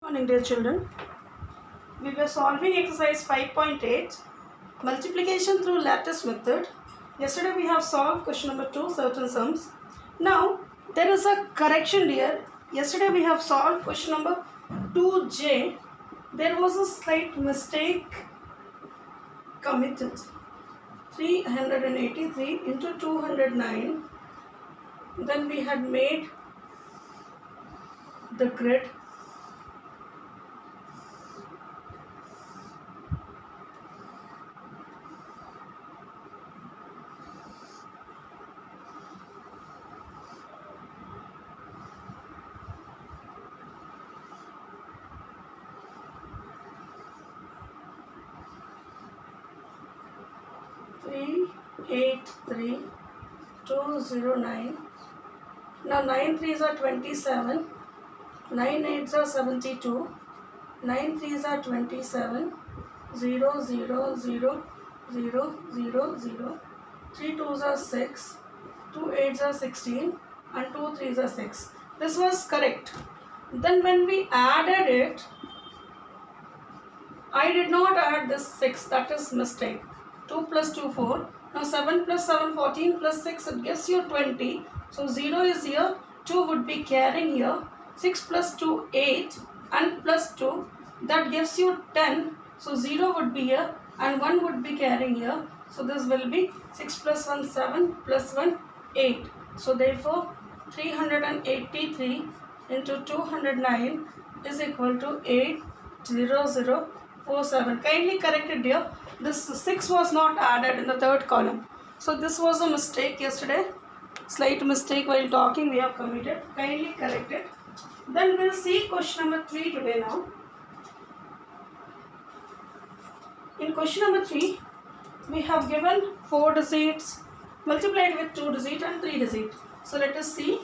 Morning, dear children. We were solving exercise 5.8, multiplication through lattice method. Yesterday we have solved question number 2, certain sums. Now there is a correction here. Yesterday we have solved question number 2J. There was a slight mistake committed. 383 into 209. Then we had made the grid. Three, 8, 3, 209. Now 9 3s are 27, 9 8s are 72, 9 3s are 27, 0 0 0 0 0 0, 3 2s are 6, 2 8s are 16 and 2 3s are 6. This was correct. Then when we added it, I did not add this 6, that is mistake. 2 plus 2 4. Now 7 plus 7 14 plus 6, it gives you 20. So 0 is here, 2 would be carrying here, 6 plus 2 8 and plus 2, that gives you 10. So 0 would be here and 1 would be carrying here. So this will be 6 plus 1 7 plus 1 8. So therefore 383 into 209 is equal to 80047. Kindly correct it dear. This 6 was not added in the third column. So this was a mistake yesterday. Slight mistake while talking we have committed. Kindly correct it. Then we'll see question number 3 today now. In question number 3, we have given 4 digits multiplied with 2 digits and 3 digits. So let us see.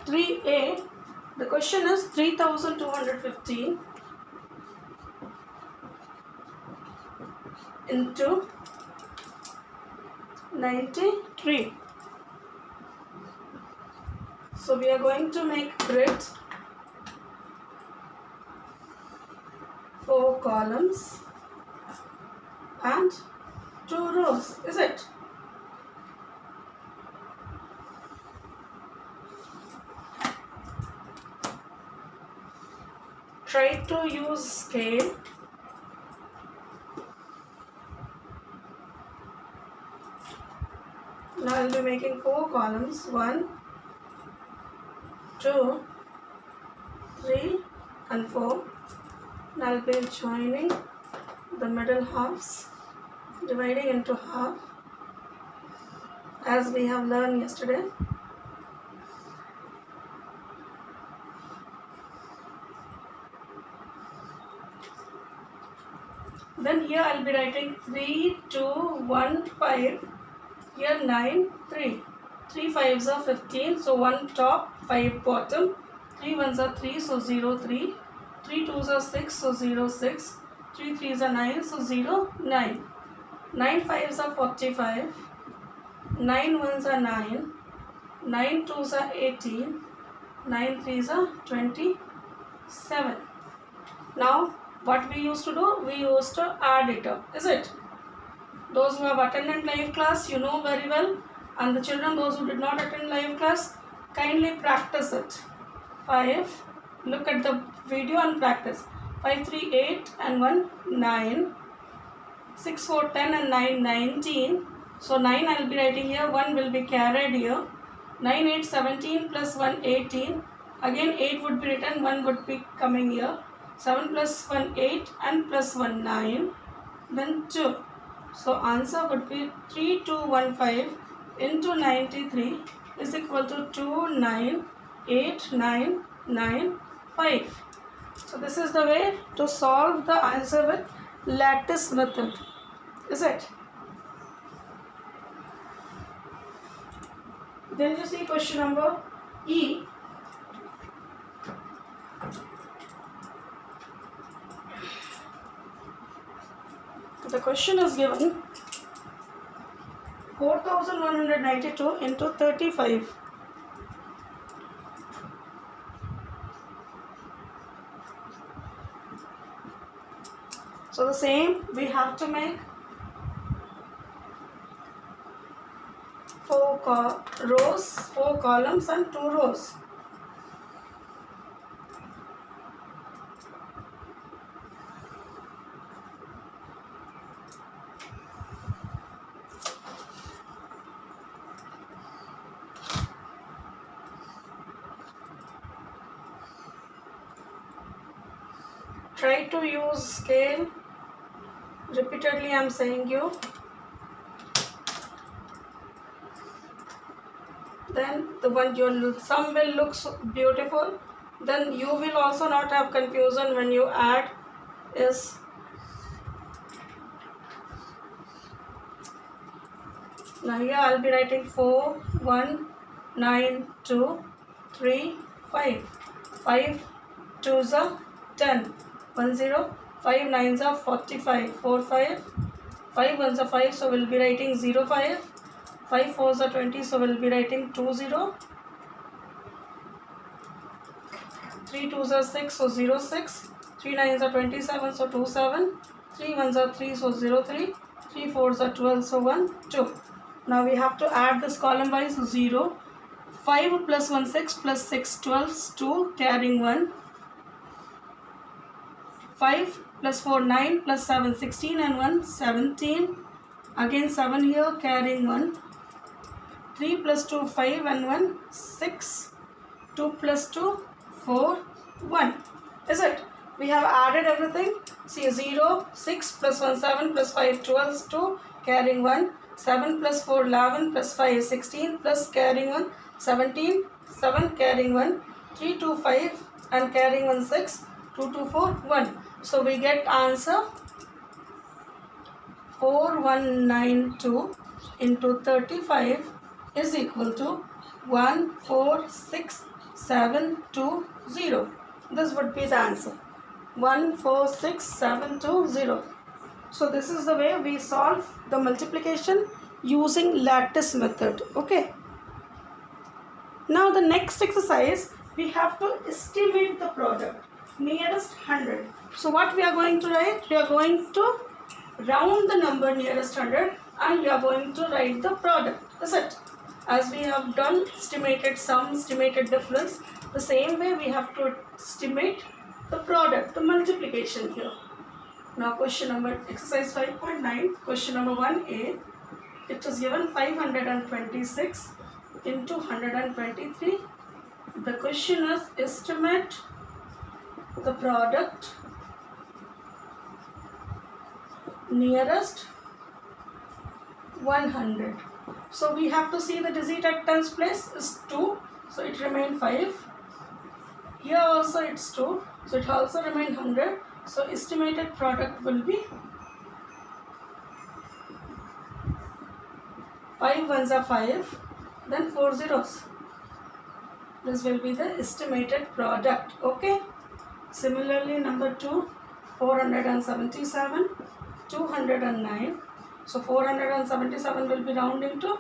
3a, the question is 3215 into 93. So we are going to make grid, 4 columns and 2 rows, is it? Try to use scale. Now I will be making 4 columns, 1, 2, 3 and 4. Now I will be joining the middle halves, dividing into half as we have learned yesterday. Then here I will be writing 3, 2, 1, 5. Here 9, 3. 3 5s are 15, so 1 top, 5 bottom. 3 1s are 3, so 0, 3. 3 2s are 6, so 0, 6. 3 3s are 9, so 0, 9. 9 5s are 45. 9 1s are 9. 9 2s are 18. 9 3s are 27. Now, what we used to do? We used to add it up, is it? Those who have attended live class, you know very well. And the children, those who did not attend live class, kindly practice it. 5, look at the video and practice. 5 3 8 and 1 9. 6 4 10 and 9 19. So 9 I will be writing here, 1 will be carried here. 9 8 17 plus 1 18. Again 8 would be written, 1 would be coming here. 7 plus 1 8 and plus 1 9. Then 2. So answer would be 3215 into 93 is equal to 29895. So this is the way to solve the answer with lattice method, is it? Then you see question number E. The question is given 4192 into 35. So the same we have to make 4 rows, 4 columns and 2 rows. Try to use scale. Repeatedly I am saying you. Then the one your sum will look so beautiful. Then you will also not have confusion when you add is now here I'll be writing 4 1 9 2 3 5 5 2s are 10 1 0 5 9s are 45 4 5 5 1s are 5, so we'll be writing 0 5 5 4s are 20, so we'll be writing 2 0 3 2s are 6, so 0 6 3 9s are 27, so 2 7 3 1s are 3, so 0 3 3 4s are 12, so 1 2. Now we have to add this column wise. 0 5 plus 1 6 plus 6 12 2 carrying 1 5 plus 4 9 plus 7 16 and 1 17 again 7 here carrying 1 3 plus 2 5 and 1 6 2 plus 2 4 1. Is it? We have added everything. See 0 6 plus 1 7 plus 5 12 2 carrying 1 7 plus 4 11 plus 5 16 plus carrying 1 17 7 carrying 1 3 2 5 and carrying 1 6 2 2 4 1. So we get answer 4192 into 35 is equal to 146,720. This would be the answer, 146,720. So this is the way we solve the multiplication using lattice method. Okay. Now the next exercise, we have to estimate the product nearest 100. So what we are going to write? We are going to round the number nearest 100 and we are going to write the product. Is it? As we have done estimated sum, estimated difference, the same way we have to estimate the product, the multiplication here. Now question number, exercise 5.9, question number 1a, it is given 526 into 123. The question is estimate the product nearest 100. So we have to see the digit at tens place is 2, so it remains 5. Here also it's 2, so it also remains 100. So estimated product will be 5 ones are 5, then 4 zeros. This will be the estimated product. Okay. Similarly, number 2, 477, 209. So 477 will be rounding to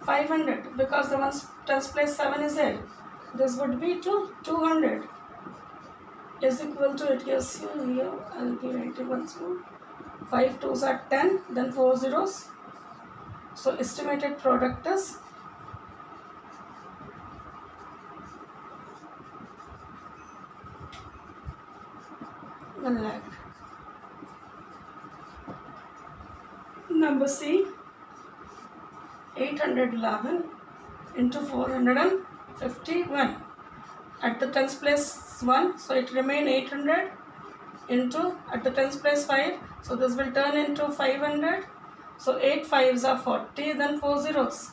500 because the one's tens place 7 is there. This would be to 200 is equal to, it gives you here, I'll be writing once more. 5 2s are 10, then 4 zeros. So estimated product is 1 lakh. Number C, 811 into 451. At the tens place 1, so it remain 800 into at the tens place 5, so this will turn into 500. So 8 5s are 40, then 4 zeros.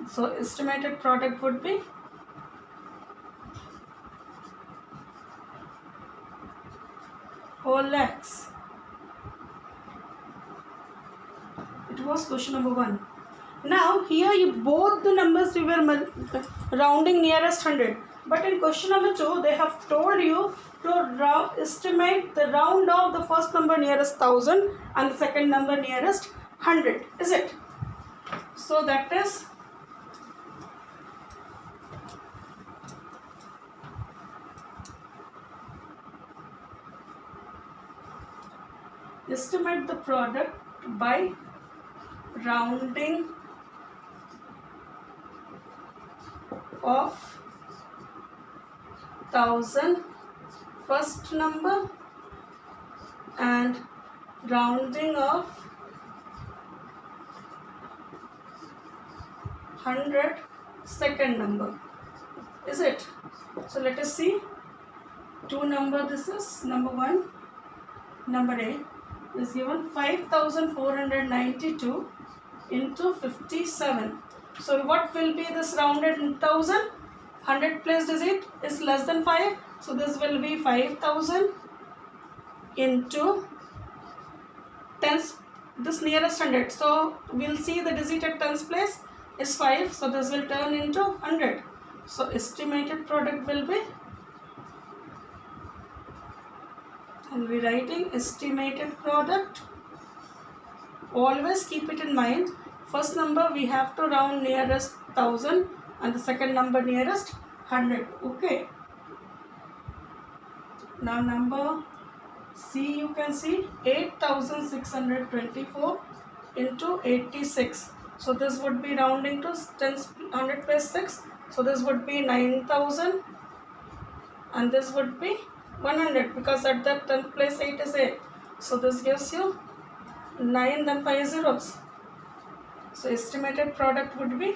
So estimated product would be 4 lakhs. It was question number 1. Now here you both the numbers we were rounding nearest 100. But in question number 2, they have told you to estimate the round of the first number nearest 1000 and the second number nearest 100. Is it? So that is estimate the product by rounding of 1000 first number and rounding of 100 second number. Is it? So let us see. Two number, this is number 1. Number A is given 5492 into 57. So what will be this rounded in 1000? 100 place digit is less than 5. So this will be 5000 into tens, this nearest 100. So we'll see the digit at tens place is 5. So this will turn into 100. So estimated product will be, and we writing estimated product. Always keep it in mind. First number we have to round nearest 1000 and the second number nearest 100. Okay. Now number C, you can see 8624 into 86. So this would be rounding to 100 plus 6. So this would be 9000 and this would be 100 because at that 10 place 8 is 8. So this gives you 9 then 5 zeros. So estimated product would be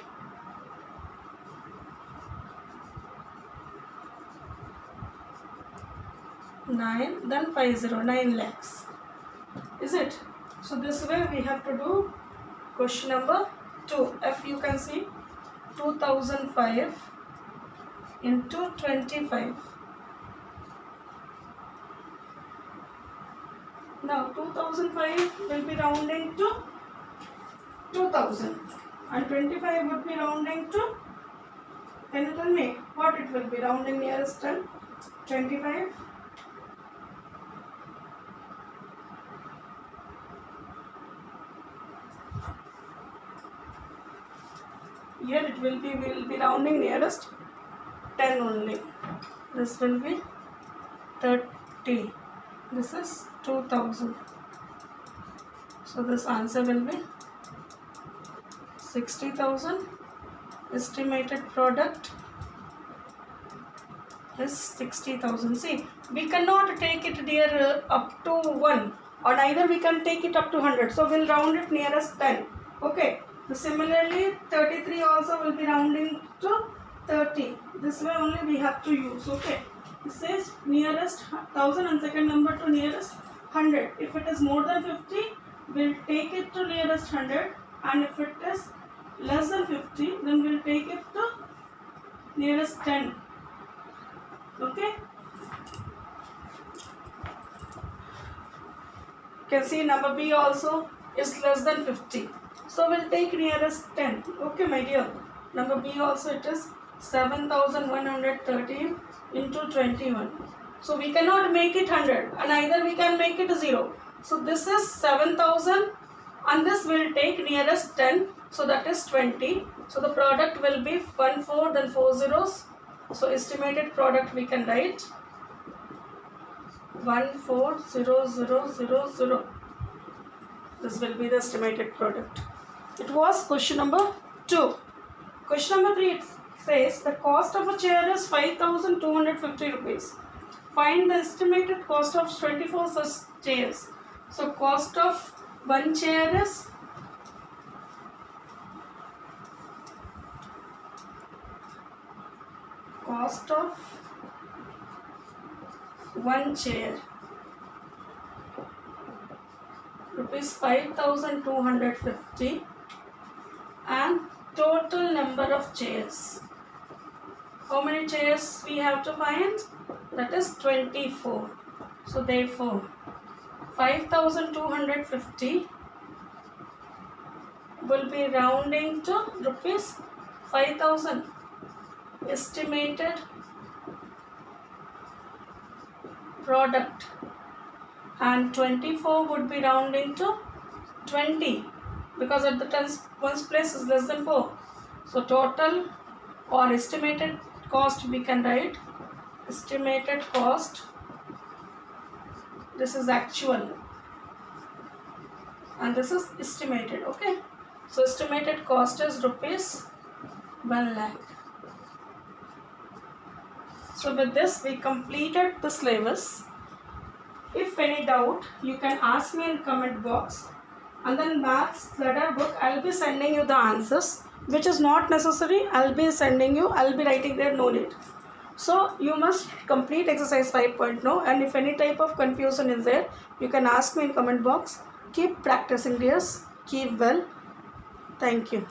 9 then 50, 9 lakhs. Is it? So this way we have to do question number 2. F, you can see 2005 into 25. Now 2005 will be rounding to 2000 and 25 would be rounding to, can you tell me what it will be rounding nearest 10? 25. Here it will be, we will be rounding nearest 10 only. This will be 30. This is 2000. So this answer will be 60,000. Estimated product is 60,000. See, we cannot take it near up to 1 or neither we can take it up to 100. So we'll round it nearest 10. Okay. Similarly, 33 also will be rounding to 30. This way only we have to use. Okay. It says nearest 1000 and second number to nearest 100. If it is more than 50, we'll take it to nearest 100, and if it is less than 50, then we'll take it to nearest 10. Okay. You can see number B also is less than 50. So we'll take nearest 10. Okay, my dear. Number B also it is 7113 into 21. So we cannot make it 100 and either we can make it 0. So this is 7000 and this will take nearest 10. So that is 20. So the product will be 14 then 4 zeros. So estimated product we can write 140000. This will be the estimated product. It was question number 2. Question number 3, it says the cost of a chair is 5,250 rupees. Find the estimated cost of 24 such chairs. So cost of one chair is rupees 5,250 and total number of chairs. How many chairs we have to find? That is 24. So therefore 5,250 will be rounding to rupees 5,000. Estimated product, and 24 would be rounding to 20 because at the tens ones place is less than 4. So total or estimated cost we can write estimated cost, this is actual, and this is estimated. Okay, so estimated cost is rupees 1 lakh. So with this we completed the syllabus. If any doubt, you can ask me in comment box, and then maths letter book I'll be sending you the answers, which is not necessary. I'll be writing there, no need. So you must complete exercise 5.0, and if any type of confusion is there, you can ask me in comment box. Keep practicing, dears. Keep well. Thank you.